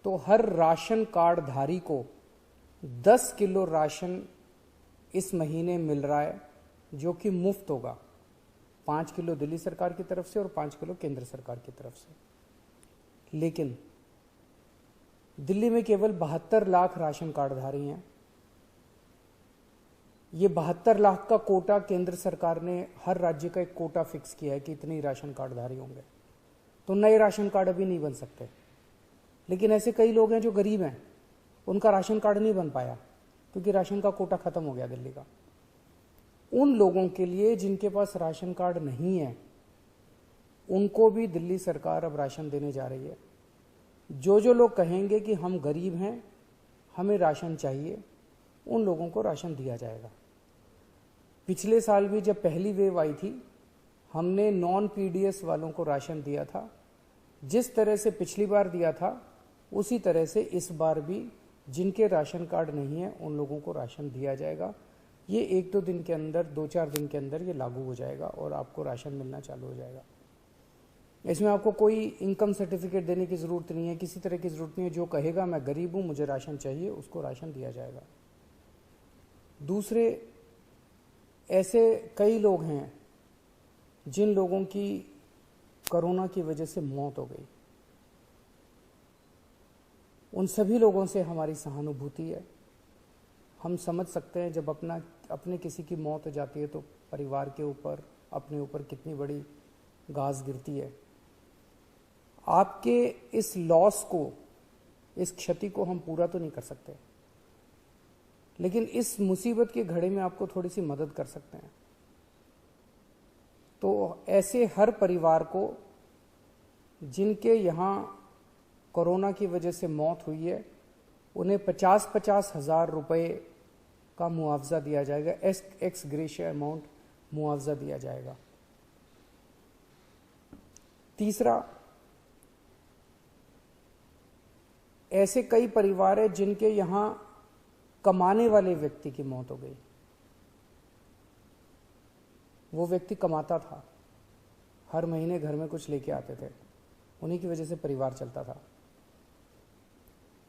तो हर ration card धारी को 10 किलो राशन इस महीने मिल रहा है, जो कि मुफ्त होगा। 5 किलो दिल्ली सरकार की तरफ से और 5 किलो केंद्र सरकार की तरफ से। लेकिन दिल्ली में केवल 72 लाख राशन कार्डधारी हैं। ये 72 लाख का कोटा केंद्र सरकार ने हर राज्य का एक कोटा फिक्स किया है कि इतने राशन कार्डधारी होंगे, तो नए राशन कार्ड अभी नहीं बन सकते। लेकिन ऐसे कई लोग हैं जो गरीब हैं, उनका राशन कार्ड नहीं बन पाया क्योंकि राशन का कोटा खत्म हो गया दिल्ली का। उन लोगों के लिए जिनके पास राशन कार्ड नहीं है, उनको भी दिल्ली सरकार अब राशन देने जा रही है। जो लोग कहेंगे कि हम गरीब हैं, हमें राशन चाहिए, उन लोगों को राशन दिया जाएगा। पिछले साल भी जब पहली वेव आई थी, हमने नॉन पीडीएस वालों को राशन दिया था। जिस तरह से पिछली बार दिया था, उसी तरह से इस बार भी जिनके राशन कार्ड नहीं है उन लोगों को राशन दिया जाएगा। ये 1-2 दिन के अंदर, 2-4 दिन के अंदर ये लागू हो जाएगा और आपको राशन मिलना चालू हो जाएगा। इसमें आपको कोई इनकम सर्टिफिकेट देने की ज़रूरत नहीं है, किसी तरह की ज़रूरत नहीं है। जो कहेगा मैं गरीब हूँ, मुझे राशन चाहिए, उसको राशन दिया जाएगा। दूसरे ऐसे कई लोग हैं जिन लोगों की कोरोना की वजह से मौत हो गई। उन सभी लोगों से हमारी सहानुभूति है। हम समझ सकते हैं जब अपने किसी की मौत हो जाती है तो परिवार के ऊपर, अपने ऊपर कितनी बड़ी गाज गिरती है। आपके इस लॉस को, इस क्षति को हम पूरा तो नहीं कर सकते, लेकिन इस मुसीबत के घड़े में आपको थोड़ी सी मदद कर सकते हैं। तो ऐसे हर परिवार को जिनके यहाँ कोरोना की वजह से मौत हुई है, उन्हें 50-50 हज़ार रुपये का मुआवजा दिया जाएगा। एक्स ग्रेशिया अमाउंट मुआवजा दिया जाएगा। तीसरा, ऐसे कई परिवार हैं जिनके यहाँ कमाने वाले व्यक्ति की मौत हो गई। वो व्यक्ति कमाता था, हर महीने घर में कुछ लेके आते थे, उन्हीं की वजह से परिवार चलता था।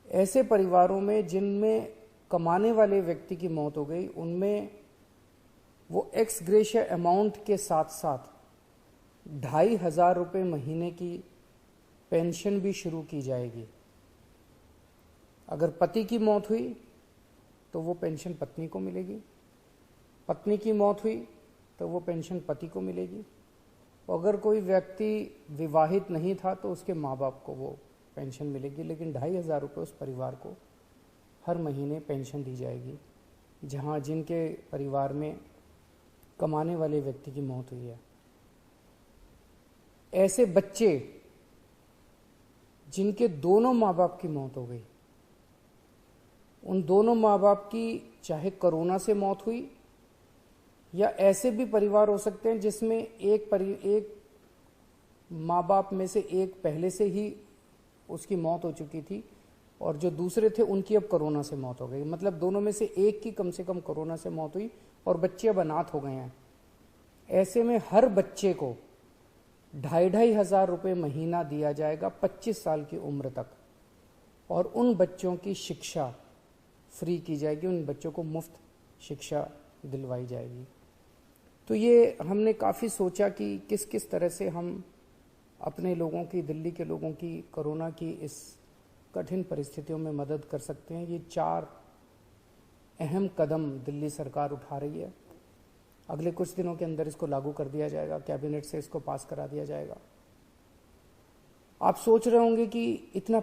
ऐसे परिवारों में जिनमें कमाने वाले व्यक्ति की मौत हो गई, उनमें वो एक्स ग्रेशिया अमाउंट के साथ साथ 2,500 रुपये महीने की पेंशन भी शुरू की जाएगी। अगर पति की मौत हुई तो वो पेंशन पत्नी को मिलेगी, पत्नी की मौत हुई तो वो पेंशन पति को मिलेगी। अगर कोई व्यक्ति विवाहित नहीं था तो उसके माँ बाप को वो पेंशन मिलेगी। लेकिन 2,500 रुपये उस परिवार को हर महीने पेंशन दी जाएगी जहाँ जिनके परिवार में कमाने वाले व्यक्ति की मौत हुई है। ऐसे बच्चे जिनके दोनों माँ बाप की मौत हो गई, उन दोनों माँ बाप की चाहे कोरोना से मौत हुई, या ऐसे भी परिवार हो सकते हैं जिसमें एक माँ बाप में से एक पहले से ही उसकी मौत हो चुकी थी और जो दूसरे थे उनकी अब कोरोना से मौत हो गई। मतलब दोनों में से एक की कम से कम कोरोना से मौत हुई और बच्चे अब अनाथ हो गए हैं। ऐसे में हर बच्चे को 2,500 रुपये महीना दिया जाएगा 25 साल की उम्र तक, और उन बच्चों की शिक्षा फ्री की जाएगी, उन बच्चों को मुफ्त शिक्षा दिलवाई जाएगी। तो ये हमने काफ़ी सोचा कि किस किस तरह से हम अपने लोगों की, दिल्ली के लोगों की कोरोना की इस कठिन परिस्थितियों में मदद कर सकते हैं। ये 4 अहम कदम दिल्ली सरकार उठा रही है। अगले कुछ दिनों के अंदर इसको लागू कर दिया जाएगा, कैबिनेट से इसको पास करा दिया जाएगा। आप सोच रहे होंगे कि इतना